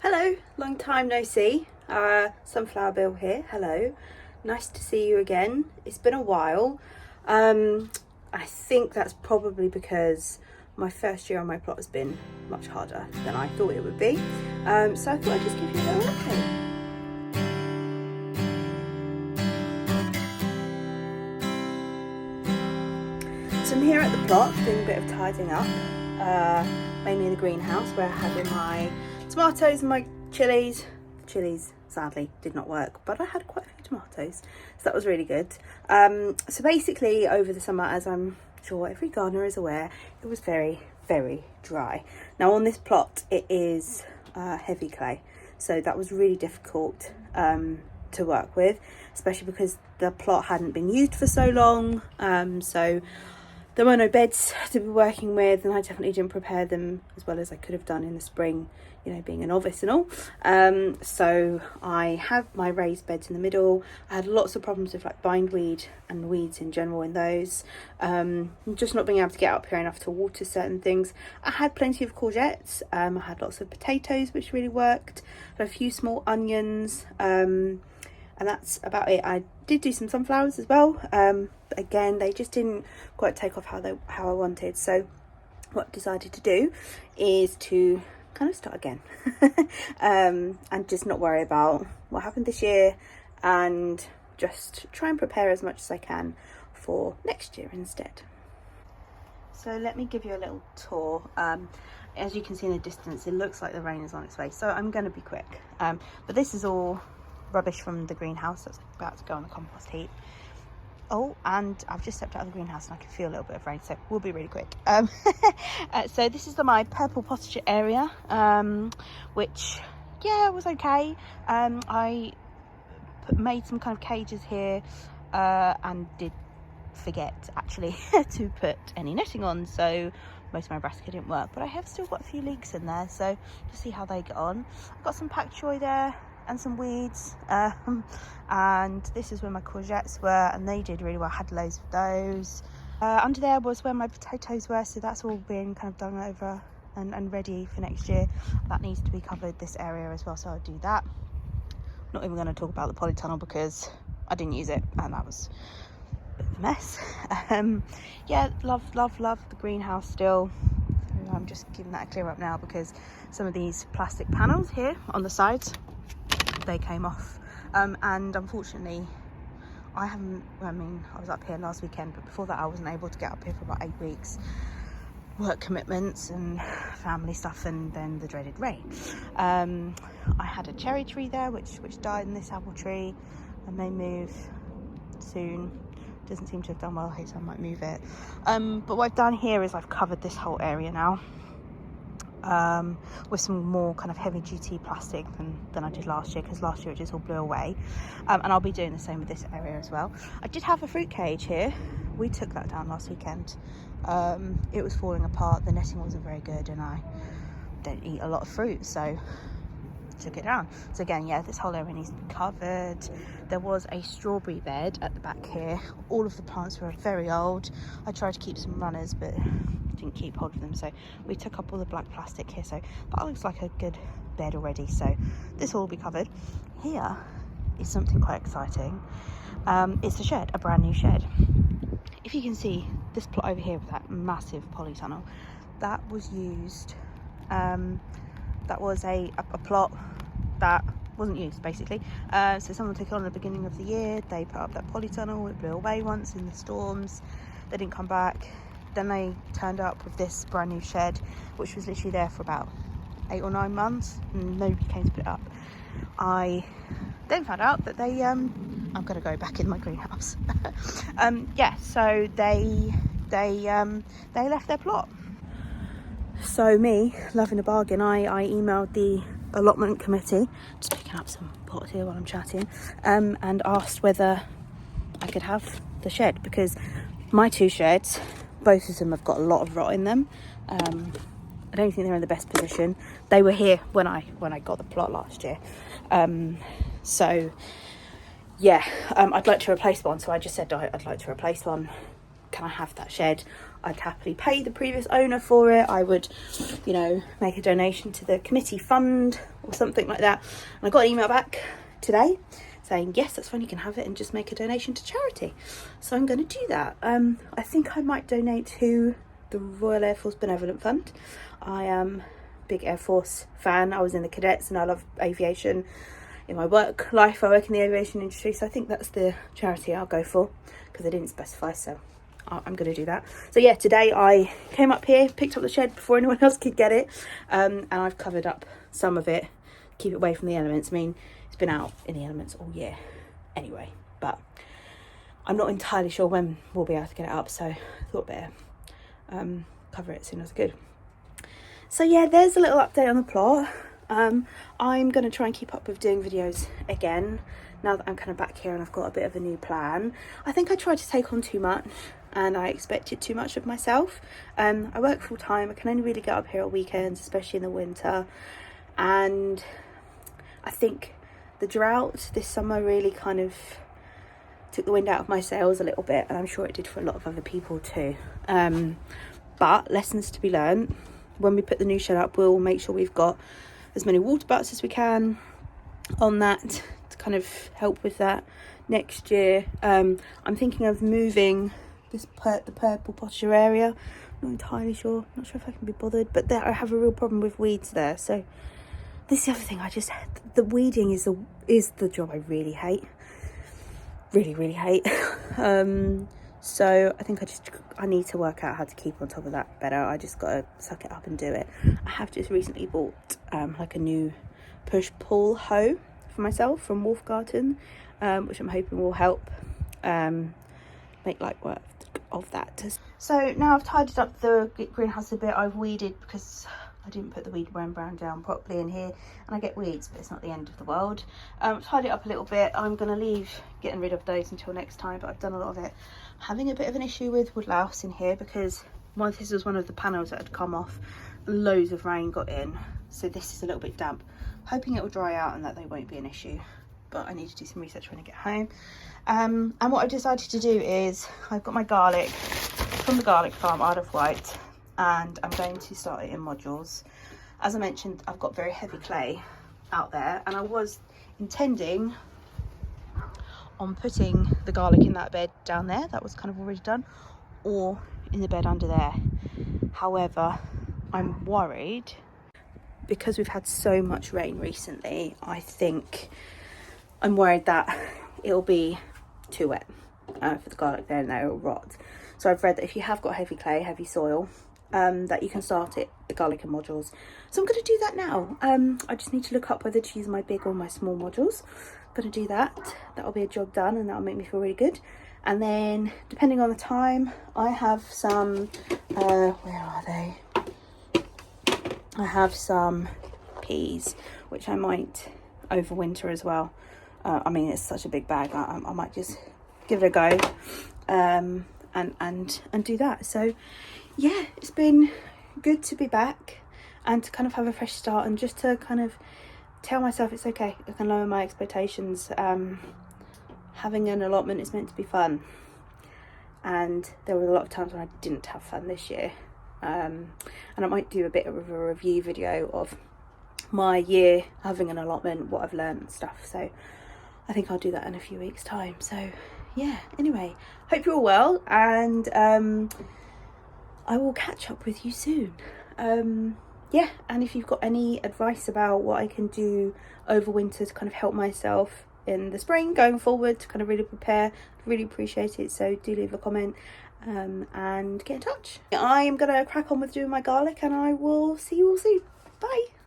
Hello, long time no see. SunflowerBill here. Hello, nice to see you again. It's been a while. I think that's probably because my first year on my plot has been much harder than I thought it would be. So I thought I'd just give you a little update. So I'm here at the plot doing a bit of tidying up, mainly in the greenhouse where I had all my tomatoes and my chilies. Chilies sadly did not work, but I had quite a few tomatoes, so that was really good. So basically over the summer, as I'm sure every gardener is aware, it was very dry. Now on this plot it is heavy clay, so that was really difficult to work with, especially because the plot hadn't been used for so long. So there were no beds to be working with, and I definitely didn't prepare them as well as I could have done in the spring, you know, being a novice and all. So I have my raised beds in the middle. I had lots of problems with like bindweed and weeds in general in those. Just not being able to get up here enough to water certain things. I had plenty of courgettes. I had lots of potatoes, which really worked. A few small onions. And that's about it. I did do some sunflowers as well. But again, they just didn't quite take off how I wanted. So what I decided to do is to kind of start again and just not worry about what happened this year and just try and prepare as much as I can for next year instead. So let me give you a little tour. As you can see in the distance, it looks like the rain is on its way, so I'm going to be quick. But this is all rubbish from the greenhouse that's about to go on the compost heap. Oh, and I've just stepped out of the greenhouse and I can feel a little bit of rain, so we'll be really quick. So this is my purple potager area, which, yeah, was okay. I made some kind of cages here and did forget actually to put any netting on, so most of my brassica didn't work, but I have still got a few leeks in there, so to see how they get on. I've got some pak choy there and some weeds, and this is where my courgettes were, and they did really well. I had loads of those. Under there was where my potatoes were, so that's all being kind of done over and ready for next year. That needs to be covered, this area as well, so I'll do that. Not even going to talk about the polytunnel because I didn't use it and that was a bit of a mess. Yeah, love the greenhouse still. So I'm just giving that a clear up now because some of these plastic panels here on the sides, they came off, and unfortunately I was up here last weekend, but before that I wasn't able to get up here for about 8 weeks. Work commitments and family stuff, and then the dreaded rain. I had a cherry tree there which died, and this apple tree, and may move soon. Doesn't seem to have done well here, so I might move it. But what I've done here is I've covered this whole area now with some more kind of heavy duty plastic than I did last year, because last year it just all blew away. And I'll be doing the same with this area as well. I did have a fruit cage here. We took that down last weekend. It was falling apart, the netting wasn't very good, and I don't eat a lot of fruit, so took it down. So again, yeah, this whole area needs to be covered. There was a strawberry bed at the back here. All of the plants were very old. I tried to keep some runners, but didn't keep hold of them, so we took up all the black plastic here, so that looks like a good bed already. So this will all be covered. Here is something quite exciting. It's a shed, a brand new shed. If you can see this plot over here with that massive polytunnel, that was used, that was a plot that wasn't used basically. So someone took it on at the beginning of the year. They put up that polytunnel, it blew away once in the storms, they didn't come back. Then they turned up with this brand new shed, which was literally there for about 8 or 9 months, and nobody came to put it up. I then found out that they I'm gonna go back in my greenhouse. Yeah, so they left their plot. So me, loving a bargain, I emailed the allotment committee, just picking up some pots here while I'm chatting, and asked whether I could have the shed, because my 2 sheds, both of them have got a lot of rot in them. I don't think they're in the best position. They were here when I got the plot last year. So yeah, I'd like to replace one. So I just said I'd like to replace one. Can I have that shed? I'd happily pay the previous owner for it. I would, you know, make a donation to the committee fund or something like that. And I got an email back today saying, yes, that's fine, you can have it and just make a donation to charity. So I'm going to do that. I think I might donate to the Royal Air Force Benevolent Fund. I am a big Air Force fan. I was in the cadets and I love aviation. In my work life, I work in the aviation industry, so I think that's the charity I'll go for, because I didn't specify, so I'm going to do that. So yeah, today I came up here, picked up the shed before anyone else could get it, and I've covered up some of it, keep it away from the elements. I mean, it's been out in the elements all year anyway, but I'm not entirely sure when we'll be able to get it up, so I thought better cover it as soon as I could. So yeah, there's a little update on the plot. I'm going to try and keep up with doing videos again now that I'm kind of back here and I've got a bit of a new plan. I think I tried to take on too much and I expected too much of myself. I work full time. I can only really get up here at weekends, especially in the winter. And I think the drought this summer really kind of took the wind out of my sails a little bit, and I'm sure it did for a lot of other people too. But lessons to be learned. When we put the new shed up, we'll make sure we've got as many water butts as we can on that to kind of help with that next year. I'm thinking of moving the purple posture area. Not entirely sure, not sure if I can be bothered, but there I have a real problem with weeds there. So this is the other thing, the weeding is the job I really hate, really hate. So I think I need to work out how to keep on top of that better. I just gotta suck it up and do it. I have just recently bought like a new push-pull hoe for myself from Wolf Garden, which I'm hoping will help make light work of that. So now I've tidied up the greenhouse a bit. I've weeded because I didn't put the weed brown down properly in here, and I get weeds, but it's not the end of the world. Tied it up a little bit. I'm going to leave getting rid of those until next time, but I've done a lot of it. Having a bit of an issue with woodlouse in here because this was one of the panels that had come off. Loads of rain got in, so this is a little bit damp. Hoping it will dry out and that they won't be an issue, but I need to do some research when I get home. And what I've decided to do is I've got my garlic from the garlic farm, Isle of Wight, and I'm going to start it in modules. As I mentioned, I've got very heavy clay out there, and I was intending on putting the garlic in that bed down there that was kind of already done, or in the bed under there. However, I'm worried because we've had so much rain recently. I'm worried that it'll be too wet for the garlic there and that it'll rot. So I've read that if you have got heavy clay, heavy soil, that you can start the garlic in modules. So I'm going to do that now. I just need to look up whether to use my big or my small modules. I'm going to do that. That'll be a job done, and that'll make me feel really good. And then depending on the time, I have some where are they? I have some peas which I might overwinter as well. I mean, it's such a big bag. I might just give it a go and do that. So yeah, it's been good to be back and to kind of have a fresh start, and just to kind of tell myself it's okay. I can lower my expectations. Having an allotment is meant to be fun, and there were a lot of times when I didn't have fun this year. And I might do a bit of a review video of my year having an allotment, what I've learned and stuff. So I think I'll do that in a few weeks' time. So yeah, anyway, hope you're all well, and I will catch up with you soon. Yeah, and if you've got any advice about what I can do over winter to kind of help myself in the spring going forward to kind of really prepare, I'd really appreciate it. So do leave a comment and get in touch. I am gonna crack on with doing my garlic, and I will see you all soon. Bye.